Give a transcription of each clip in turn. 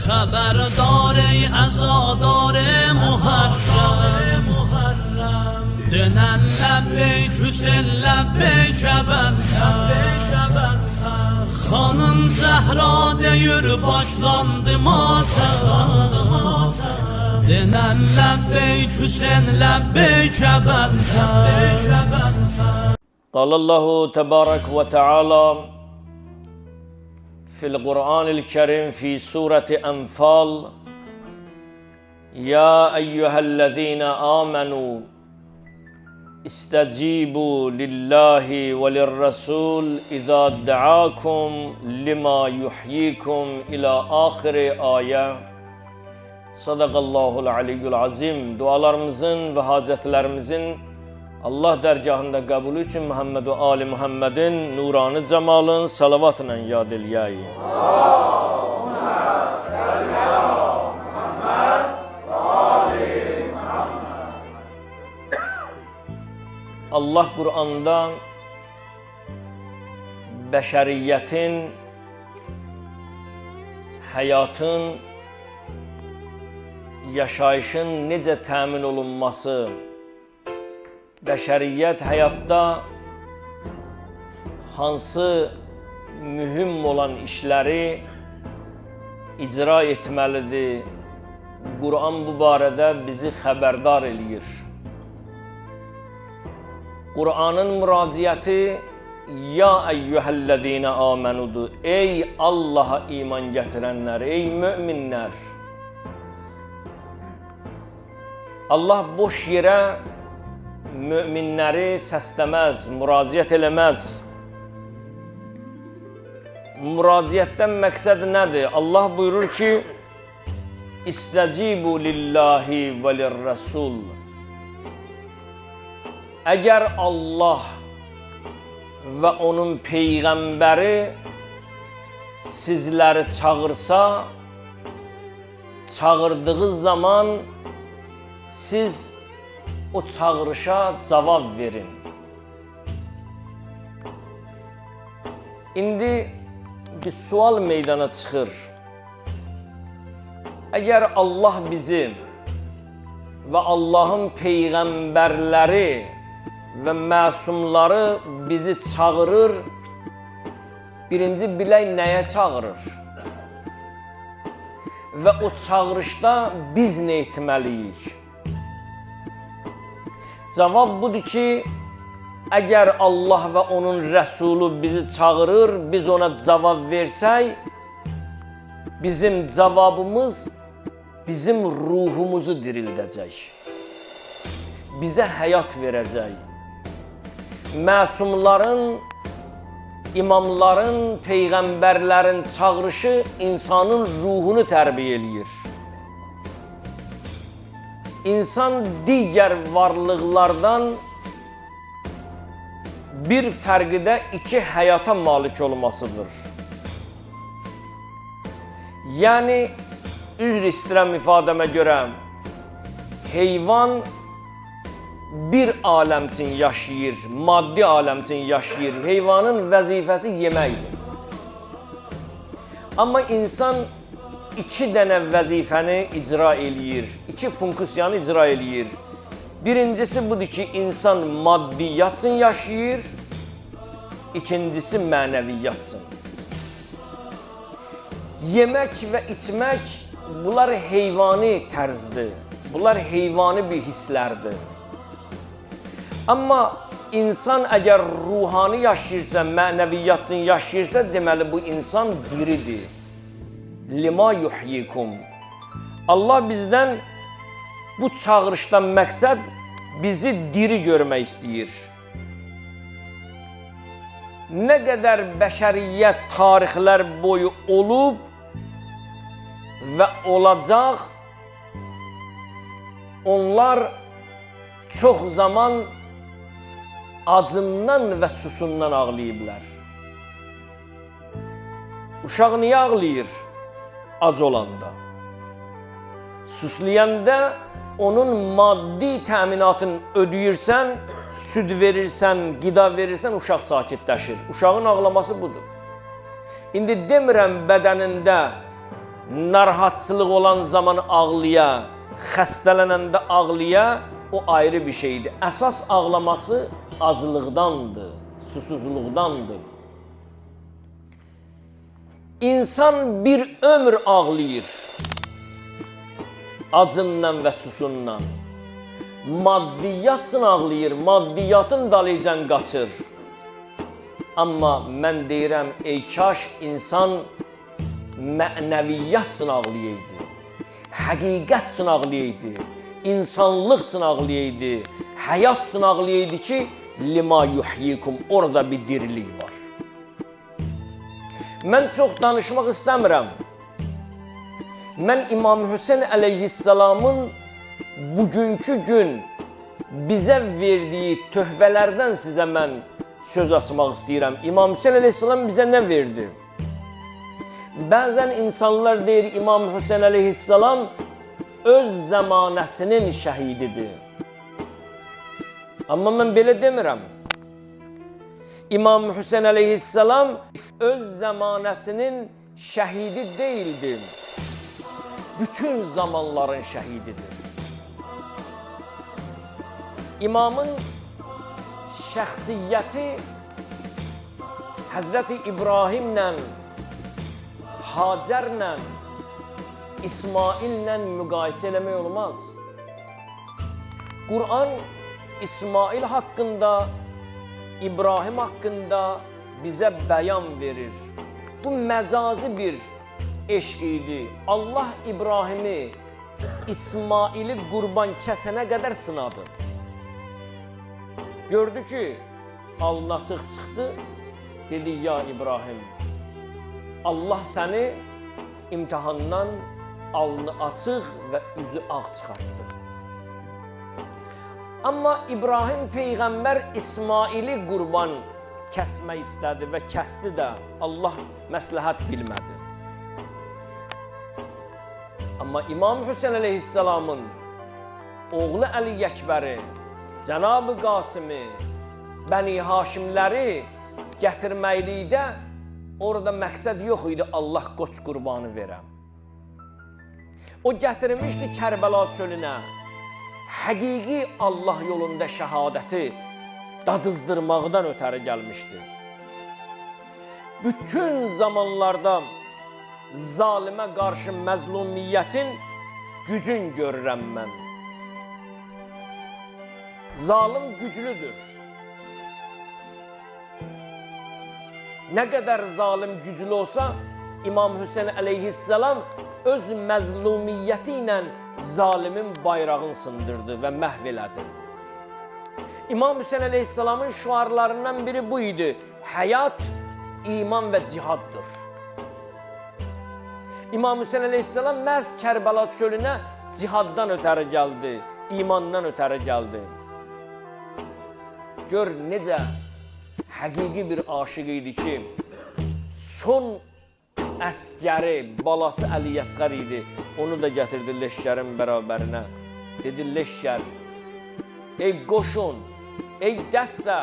خبردار عزادار محرم دنن لبیک Hüseyin لبیک Hanım Zehra deyir başlandı matem denen lebbeyk Hüseyin lebbeyk قال الله تبارك وتعالى في القرآن الكريم في سورة أنفال يا أيها الذين آمنوا استجيبوا لله وللرسول إذا دعاكم لما يحييكم إلى آخر آية Sadaqallahul aliyyul azim. Dualarımızın ve hacetlerimizin Allah dərgahında qəbulü üçün Muhammed və Ali Muhammedin nuranı cəmalın salavatla yad eləyək. Allahümme salli ala Muhammed və Ali Muhammed. Allah Qur'anda bəşəriyyətin, həyatın, yaşayışın necə təmin olunması, bəşəriyyət həyatda hansı mühüm olan işləri icra etməlidir, Qur'an bu barədə bizi xəbərdar eləyir. Qur'anın müraciəti Ya eyyühəllezine amenudur. Ey Allah'a iman gətirənlər, ey müminlər. Allah boş yerə müminləri səsləməz, müraciət eləməz. Müraciətdən məqsəd nədir? Allah buyurur ki, İstəcibu lillahi və lirrəsul. Əgər Allah və onun peyğəmbəri sizləri çağırsa, çağırdığı zaman siz o çağırışa cavab verin. İndi bir sual meydana çıxır. Əgər Allah bizi və Allahın peyğəmbərləri və məsumları bizi çağırır, birinci bilək nəyə çağırır? Və o çağırışda biz nə etməliyik? Cavab budur ki, əgər Allah və onun rəsulu bizi çağırır, biz ona cavab versək, bizim cavabımız bizim ruhumuzu dirildəcək, bizə həyat verəcək. Məsumların, imamların, peyğəmbərlərin çağırışı insanın ruhunu tərbiyə eləyir. İnsan digər varlıqlardan bir fərqi də iki həyata malik olmasıdır. Yəni, üzr istəyirəm ifadəmə görə, heyvan bir aləm üçün yaşayır, maddi aləm üçün yaşayır. Heyvanın vəzifəsi yeməkdir. Amma insan iki dənə vəzifəni icra eləyir, iki funksiyanı icra eləyir. Birincisi budur ki, insan maddiyyat üçün yaşayır, ikincisi mənəviyyat üçün. Yemək və içmək, bunlar heyvani tərzdir, bunlar heyvani bir hisslərdir. Amma insan əgər ruhani yaşayırsa, mənəviyyat üçün yaşayırsa, deməli bu insan diridir. Lima yuhyikum. Allah bizdən bu çağırışdan məqsəd bizi diri görmək istəyir. Nə qədər bəşəriyyət tarixlər boyu olub və olacaq, onlar çox zaman acından və susundan ağlayıblar. Uşaq niyə ağlayır? Ac olanda. Suslayanda onun maddi təminatını ödəyirsən, süd verirsən, qida verirsən, uşaq sakitləşir. Uşağın ağlaması budur. İndi demirəm bədənində narahatçılıq olan zaman ağlıya, xəstələnəndə ağlıya, o ayrı bir şeydir. Əsas ağlaması acılıqdandır, susuzluqdandır. İnsan bir ömür ağlayır, acından və susundan. Maddiyyat üçün ağlayır, maddiyatın dalıcan qaçır. Amma mən deyirəm, ey kaş insan mənəviyyat üçün ağlayaydı, həqiqət üçün ağlayaydı, insanlıq üçün ağlayaydı, həyat üçün ağlayaydı ki, lima yuhyikum, orada bir dirilik var. Mən çox danışmaq istəmirəm. Mən İmam Hüseyin əleyhissalamın bugünkü gün bizə verdiyi töhvələrdən sizə mən söz açmaq istəyirəm. İmam Hüseyin əleyhissalam bizə nə verdi? Bəzən insanlar deyir, İmam Hüseyin əleyhissalam öz zəmanəsinin şəhididir. Amma mən belə demirəm. İmam Hüseyin əleyhissalam öz zəmanəsinin şəhidi deyildi. Bütün zamanların şəhididir. İmamın şəxsiyyəti Həzrəti İbrahimlə, Hacərlə, İsmaillə müqayisə eləmək olmaz. Quran İsmail haqqında, İbrahim haqqında bizə bəyan verir. Bu məcazi bir eşq idi. Allah İbrahimi, İsmaili qurban kəsənə qədər sınadı. Gördü ki, alnı açıq çıxdı, dedi, ya İbrahim, Allah səni imtihandan alnı açıq və üzü ağ çıxartdı. Amma İbrahim Peyğəmbər İsmaili qurban kəsmək istədi və kəsdi də, Allah məsləhət bilmədi. Amma İmam Hüseyin əleyhissalamın oğlu Əli Əkbəri, Cənab-ı Qasimi, Bəni Haşimləri gətirməklikdə orada məqsəd yox idi, Allah qoç qurbanı verəm. O gətirmişdi Kərbəla çölünə, həqiqi Allah yolunda şəhadəti dadızdırmaqdan ötəri gəlmişdi. Bütün zamanlarda zalimə qarşı məzlumiyyətin gücün görürəm mən. Zalim güclüdür. Nə qədər zalim güclü olsa, İmam Hüseyin əleyhissalam öz məzlumiyyəti ilə zalimin bayrağını sındırdı və məhv elədi. İmam Hüseyin əleyhissalamın şüarlarından biri bu idi. Həyat, iman və cihaddır. İmam Hüseyin əleyhissalam məhz Kərbəla çölünə cihaddan ötəri gəldi, imandan ötəri gəldi. Gör necə həqiqi bir aşiq idi ki, son əskəri, balası Əli Əsqər idi, onu da gətirdi leşkərin bərabərinə. Dedi, leşkər, ey qoşun, ey dəstə,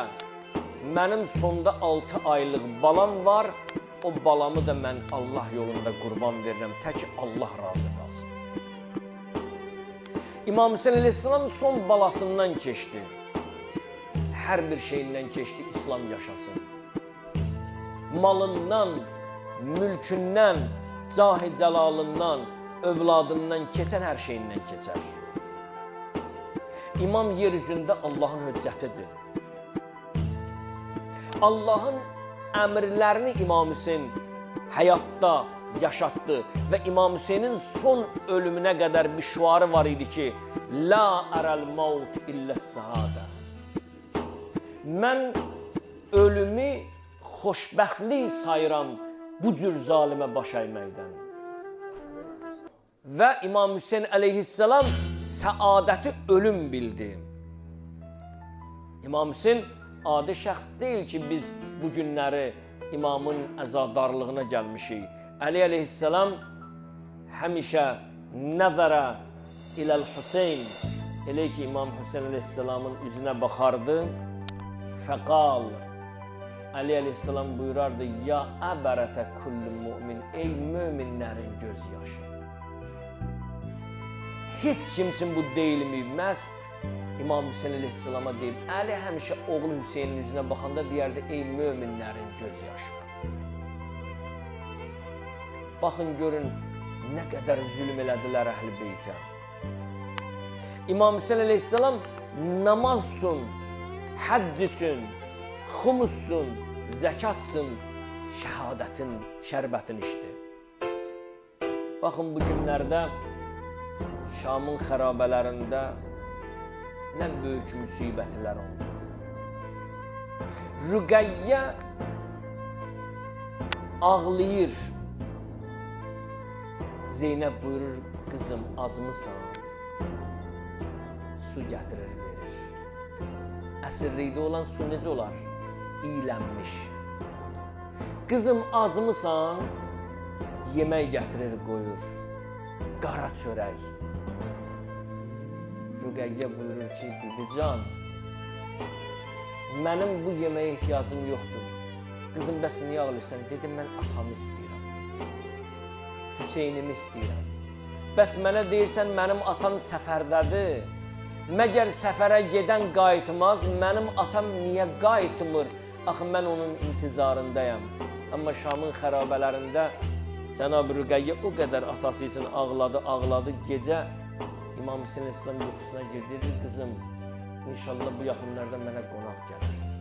mənim sonda 6 aylıq balam var, o balamı da mən Allah yolunda qurban verirəm, tək Allah razı qalsın. İmam Hüseyin əleyhissalam son balasından keçdi. Hər bir şeyindən keçdi, İslam yaşasın. Malından, mülkündən, cahi cəlalından, övladından keçən hər şeyindən keçər. İmam yeryüzündə Allahın höccətidir. Allahın əmrlərini İmam Hüseyin həyatda yaşatdı və İmam Hüseynin son ölümünə qədər bir şüarı var idi ki, La ərəl maut illəs-səhadə. Mən ölümü xoşbəxtlik sayıram bu cür zalimə baş əyməkdən. Və İmam Hüseyin əleyhissalam səadəti ölüm bildi. İmam Hüseyin adi şəxs deyil ki, biz bu günləri imamın əzadarlığına gəlmişik. Əli əleyhissalam həmişə nəzərə iləl-Hüseyin, elə ki, İmam Hüseyin əleyhissalamın üzünə baxardı, fəqal, Ali əleyhissalam buyurardı, ya əbərətə kullu mümin, ey möminlərin göz yaşı. Heç kim üçün bu deyilmi? Məhz İmam Hüseyin əleyhissalama deyib, Əli həmişə oğlu Hüseynin üzünə baxanda deyərdi, ey möminlərin göz yaşı. Baxın, görün, nə qədər zülm elədilər əhl-i beytə. İmam Hüseyin əleyhissalam namaz üçün, həcc üçün, xumus üçün, zəkat üçün şəhadətin, şərbətini içdi. Baxın, bu günlərdə Şamın xərabələrində nə böyük müsibətlər oldu. Rüqəyyə ağlayır. Zeynəb buyurur, qızım acmısan? Su gətirir, verir. Əsirlikdə olan su necə olar? İylənmiş. Qızım acmısan? Yemək gətirir, qoyur. Qara çörək. Rüqəyyə buyurur ki, bibican, mənim bu yeməyə ehtiyacım yoxdur. Qızım, bəs niyə ağlayırsan? Dedim, mən atamı istəyirəm. Hüseynimi istəyirəm. Bəs mənə deyirsən, mənim atam səfərdədir. Məgər səfərə gedən qayıtmaz, mənim atam niyə qayıtmır? Axı, mən onun intizarındayam. Amma Şamın xərabələrində Cənab-ı Rüqəyyə o qədər atası üçün ağladı. Gecə İmam Hüseyin İslam yuxusuna girdi, qızım, inşallah bu yaxınlarda mənə qonaq gələrsin.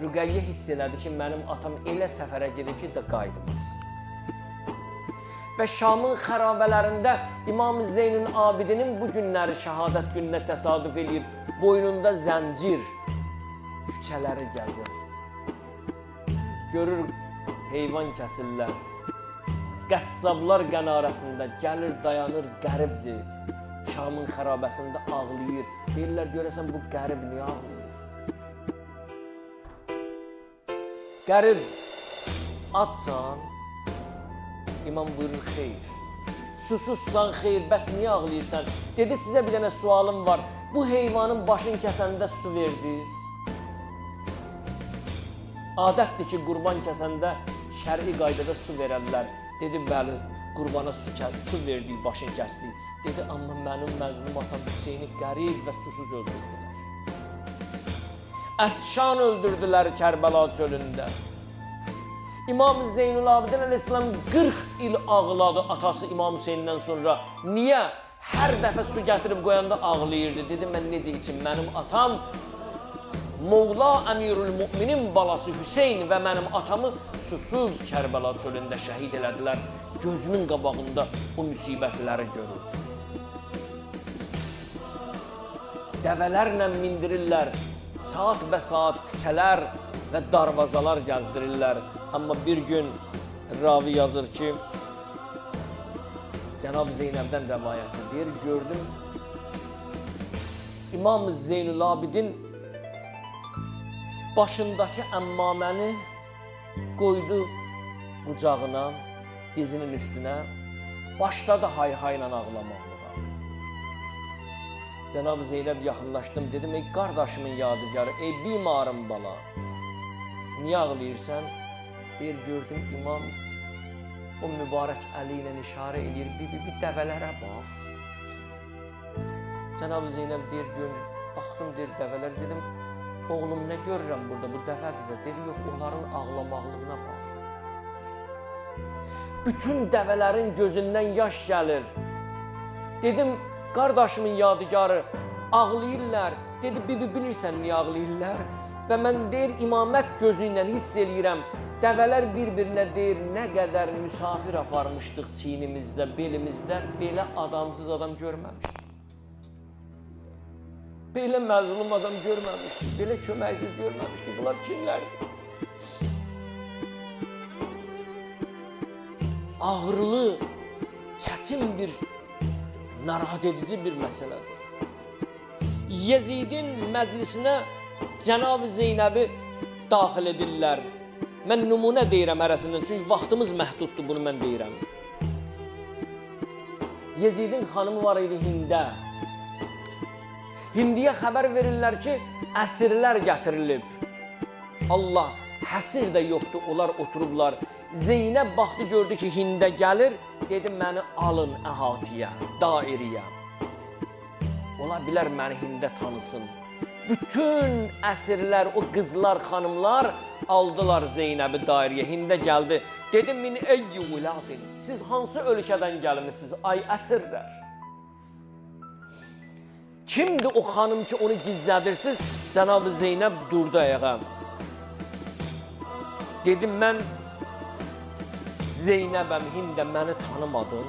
Rüqəyyə hiss elədi ki, mənim atam elə səfərə gedir ki, də qayıtmaz. Və Şamın xərabələrində İmam Zeynül Abidinin bu günləri şəhadət gününə təsadüf eləyib, boynunda zəncir, küçələri gəzir. Görür, heyvan kəsirlər. Qəssablar qənarəsində gəlir, dayanır, qəribdir. Şamın xərabəsində ağlayır. Deyirlər, görəsən bu qərib niyə ağlayır? Qərib, açsan, İmam buyurur, xeyr. Susuzsan, xeyr, bəs niyə ağlayırsan? Dedi, sizə bir dənə sualım var. Bu heyvanın başını kəsəndə su verdiniz. Adətdir ki, qurban kəsəndə şər'i qaydada su verərlər. Dedi, bəli, qurbana su verdik, başını kəsdik. Dedi, amma mənim məzlum atam Hüseyni qərib və susuz öldürdülər. Ətşan öldürdülər Kərbəla çölündə. İmam Zeynül Abidin əleyhissalam 40 il ağladı atası İmam Hüseynindən sonra. Niyə? Hər dəfə su gətirib qoyanda ağlayırdı. Dedi, mən necə içim? Mənim atam Moğla Əmirül Müminin balası Hüseyn və mənim atamı susuz Kərbəla çölündə şəhid elədilər. Gözümün qabağında o müsibətləri görür. Dəvələrlə mindirirlər, saat bə saat küçələr və darvazalar gəzdirirlər. Amma bir gün ravi yazır ki, Cənab Zeynəbdən rəvayətdir, deyir, gördüm İmam Zeynül Abidin başındakı əmmaməni qoydu qucağına, dizinin üstünə, başladı hay-hayla ağlamaqlığa. Cənab Zeynəb yaxınlaşdım, dedim, ey qardaşımın yadıgarı, ey bimarım bala, niyə ağlayırsan? Deyir, gördüm imam o mübarək əli ilə işarə edir, bir dəvələrə bax. Cənab Zeynəb deyir, baxdım, deyir, dəvələr, dedim, oğlum, nə görürəm burada, bu dəvədir də. Dedi, yox, onların ağlamaqlığına bax. Bütün dəvələrin gözündən yaş gəlir. Dedim, qardaşımın yadıgarı, ağlayırlar. Dedi, bibi, bilirsən niyə ağlayırlar? Və mən deyir, imamət gözü ilə hiss eləyirəm. Dəvələr bir-birinə deyir, nə qədər müsafir aparmışdıq çiynimizdə, belimizdə, belə adamsız adam görməmişdik. Belə məzlum adam görməmişdik, belə köməksiz görməmişdik. Bunlar kimlərdir? Ağırlı, çətin bir, narahat edici bir məsələdir. Yezidin məclisinə Cənab-ı Zeynəbi daxil edirlər. Mən nümunə deyirəm ərəsindən, çünki vaxtımız məhduddur, bunu mən deyirəm. Yezidin xanımı var idi Hində. Hindiyə xəbər verirlər ki, əsirlər gətirilib. Allah həsir də yoxdur, onlar oturublar. Zeynəb baxdı, gördü ki, Hində gəlir, dedi, məni alın əhatiyyə, dairiyə. Ola bilər məni Hində tanısın. Bütün əsirlər, o qızlar, xanımlar aldılar Zeynəbi dairiyə. Hində gəldi, dedi, min eyyi uladin, siz hansı ölkədən gəlmişsiniz, ay əsirlər? Kimdir o xanım ki, onu gizlədirsiniz? Cənab-ı Zeynəb durdu ayağa. Dedim, mən Zeynəbəm, Hində, məni tanımadın.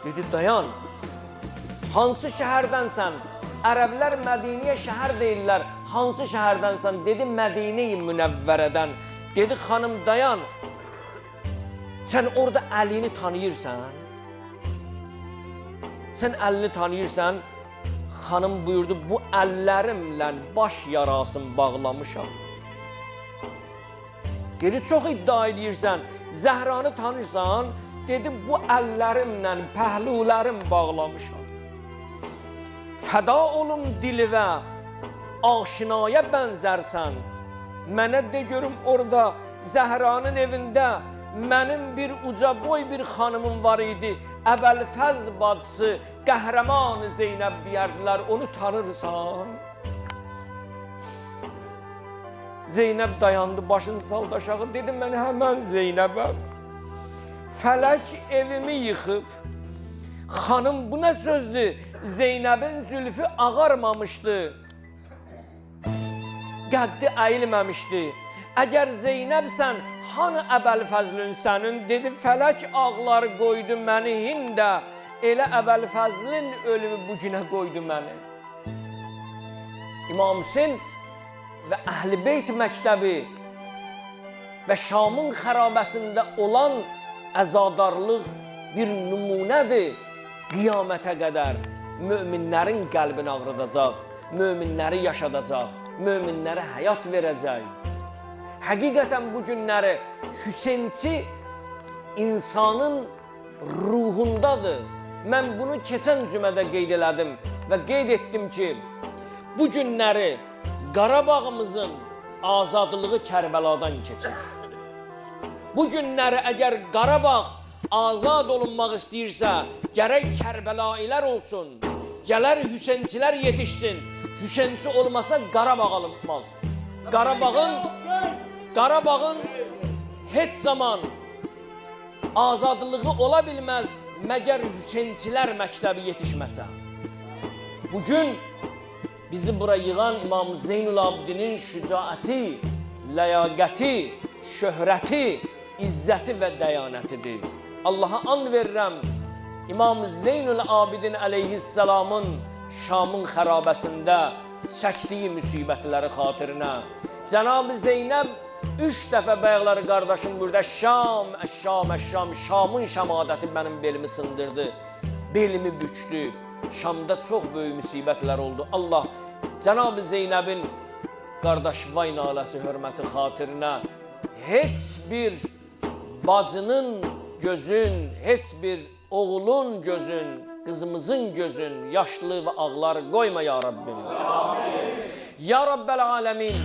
Dedi, dayan, hansı şəhərdənsən? Ərəblər Mədiniyə şəhər deyirlər, hansı şəhərdənsən? Dedi, Mədine-i Münəvvərədən. Dedi, xanım, dayan, sən orada Əlini tanıyırsan? Sən Əlini tanıyırsan? Xanım buyurdu, bu əllərimlə baş yarasını bağlamışam. Dedi, çox iddia edirsən, Zəhranı tanırsan? Dedi, bu əllərimlə pəhlulərim bağlamışam. Fəda olum dilivə, aşinaya bənzərsən. Mənə de görüm orada, Zəhranın evində mənim bir uca boy bir xanımım var idi. Əbəlfəz bacısı, qəhrəman Zeynəb deyərdilər, onu tanırsan? Zeynəb dayandı, başını saldı aşağı, dedi, mən həmən Zeynəbəm. Fələk evimi yıxıb. Xanım, bu nə sözdür? Zeynəbin zülfü ağarmamışdı. Qəddi əyilməmişdi. Əgər Zeynəbsən, hanı Əbəlfəzlün sənin? Dedi, fələk ağlar qoydu məni Hində, elə Əbəlfəzlin ölümü bu günə qoydu məni. İmam Hüseyn və Əhl-i Beyt məktəbi və Şamın xərabəsində olan əzadarlıq bir nümunədir. Qiyamətə qədər möminlərin qəlbini ağrıdacaq, möminləri yaşadacaq, möminlərə həyat verəcək. Həqiqətən bu günləri Hüseynçi insanın ruhundadır. Mən bunu keçən cümədə qeyd elədim və qeyd etdim ki, bu günləri Qarabağımızın azadlığı Kərbəladan keçir. Bu günləri əgər Qarabağ azad olunmaq istəyirsə, gərək Kərbəlailər olsun, gələr Hüseynçilər yetişsin. Hüseynçi olmasa Qarabağ alınmaz. Qarabağın heç zaman azadlığı ola bilməz, məgər Hüseynçilər məktəbi yetişməsə. Bugün bizi bura yığan İmam Zeynül Abidinin şücaəti, ləyaqəti, şöhrəti, izzəti və dəyanətidir. Allaha and verirəm, İmam Zeynül Abidin əleyhisselamın Şamın xərabəsində çəkdiyi müsibətləri xatirinə Cənab-ı Zeynəb 3 dəfə bəyəqləri qardaşım burada Şam, Əşşam, Əşşam, Şamın şəmadəti mənim belimi sındırdı, belimi bükdü. Şamda çox böyük müsibətlər oldu. Allah Cənab-ı Zeynəbin qardaş vay naləsi hörməti xatirinə heç bir bacının gözün, heç bir oğlun gözün, qızımızın gözün yaşlı və ağlar qoyma ya Rabbim. Amin. Ya Rabbəl aləmin,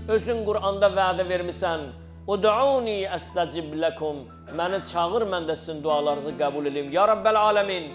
özün Qur'anda vədə vermisən, Ud'uni əstəcib ləkum, məni çağır, mən də sizin dualarınızı qəbul edeyim. Ya Rabbəl aləmin,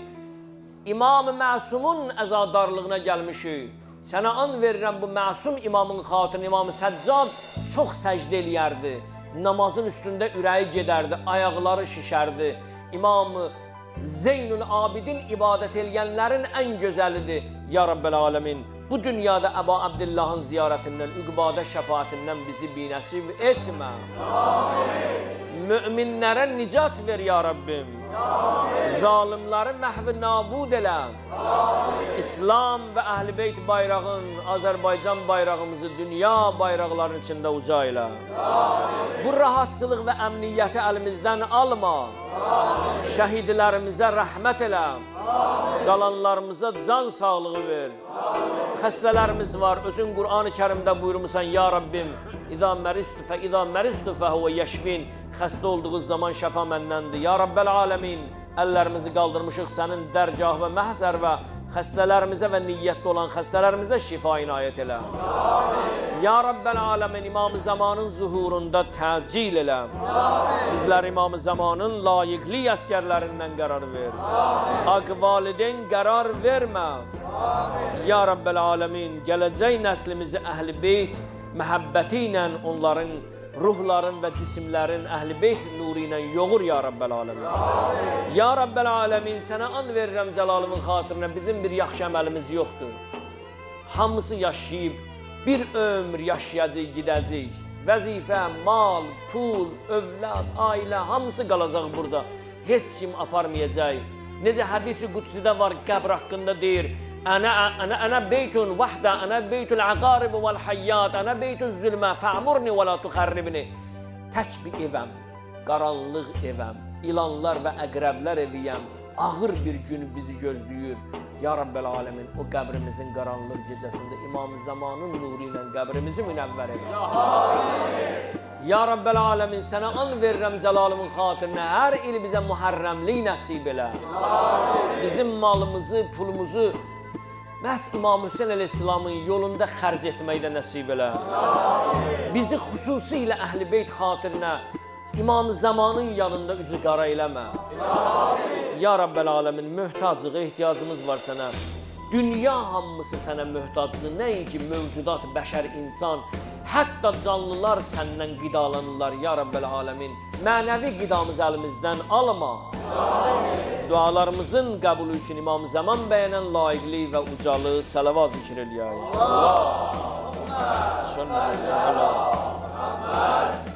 İmam-ı Məsumun əzadarlığına gəlmişik. Sənə and verirəm bu məsum imamın xatirinə. İmam-ı Səccad çox səcdə eləyərdi. Namazın üstündə ürəyi gedərdi, ayaqları şişərdi. İmam-ı Zeynül Abidin ibadət eləyənlərin ən gözəlidir. Ya Rabbəl aləmin, bu dünyada Əba Abdillahın ziyarətindən, üqbada şəfaatindən bizi binəsib etmə. Amin. Müminlərə nicat ver ya Rabbim. Amin. Zalimləri məhv nabud elə. Amin. İslam və Əhl-i Beyt bayrağın, Azərbaycan bayrağımızı dünya bayraqlarının içində uca elə. Amin. Bu rahatçılıq və əmniyyəti əlimizdən alma. Amin. Şəhidlərimizə rəhmət elə. Amin. Qalanlarımıza can sağlığı ver. Amin. Xəstələrimiz var, özün Qur'an-ı Kərimdə buyurmuşsan, ya Rabbim, İza məristu fəhvə yəşfin, xəstə olduğu zaman şəfa məndəndir. Ya Rabbəl aləmin, əllərimizi qaldırmışıq sənin dərgah və məhzər və Xəstələrimizə və niyyətdə olan xəstələrimizə şifa inayət elə. Ya Rabbel Alemin, İmam-ı Zamanın zuhurunda təcil elə. Bizlər İmam-ı Zamanın layiqli əskərlərindən qərar ver. Haqq valideyn qərar vermə. Ya Rabbel Alemin, gələcək nəslimizi Əhl-i Beyt məhəbbəti ilə onların ruhların və cisimlərin Əhl-i Beyt nuru ilə yoğur ya Rabbel Alemin. Ya Rabbel Alemin, sənə and verirəm Cəlalımın xatirinə, bizim bir yaxşı əməlimiz yoxdur. Hamısı yaşayıb, bir ömür yaşayacaq, gidəcək. Vəzifə, mal, pul, övlad, ailə, hamısı qalacaq burada. Heç kim aparmayacaq. Necə hədis-i qudsidə var, qəbr haqqında deyir, Ana beytun vahda, ana beytul aqarib vel hayyat, ana beytuz zülmə, fa'murni və la tuxarribni. Tək bir evəm, qaranlıq evəm, ilanlar və əqrəblər eviyəm. Ağır bir gün bizi gözləyir. Ya Rabbel Alemin, o qəbrimizin qaranlıq gecəsində İmam-ı Zamanın nuru ilə qəbrimizi münəvvər elə. Ya Rabbel Alemin, sənə and verirəm Cəlalımın xatirinə, hər il bizə mühərrəmlik nəsib elə. Bizim malımızı, pulumuzu məhz İmam Hüseyin əleyhissalamın yolunda xərc etməkdə nəsib elə. Bizi xüsusilə Əhl-i Beyt xatirinə İmam-ı Zamanın yanında üzü qara eləmə. Ya Rabbel Alemin, möhtacıq, ehtiyacımız var sənə. Dünya hamısı sənə möhtacdır, nəinki mövcudat, bəşər, insan. Hətta canlılar səndən qidalanırlar ya Rabbel Alemin. Mənəvi qidamız əlimizdən alma. Dualarımızın qəbulü üçün İmam-ı Zaman bəyənən layiqli və ucalı sələvat zikr eləyək. Allahümme salli ala Muhammed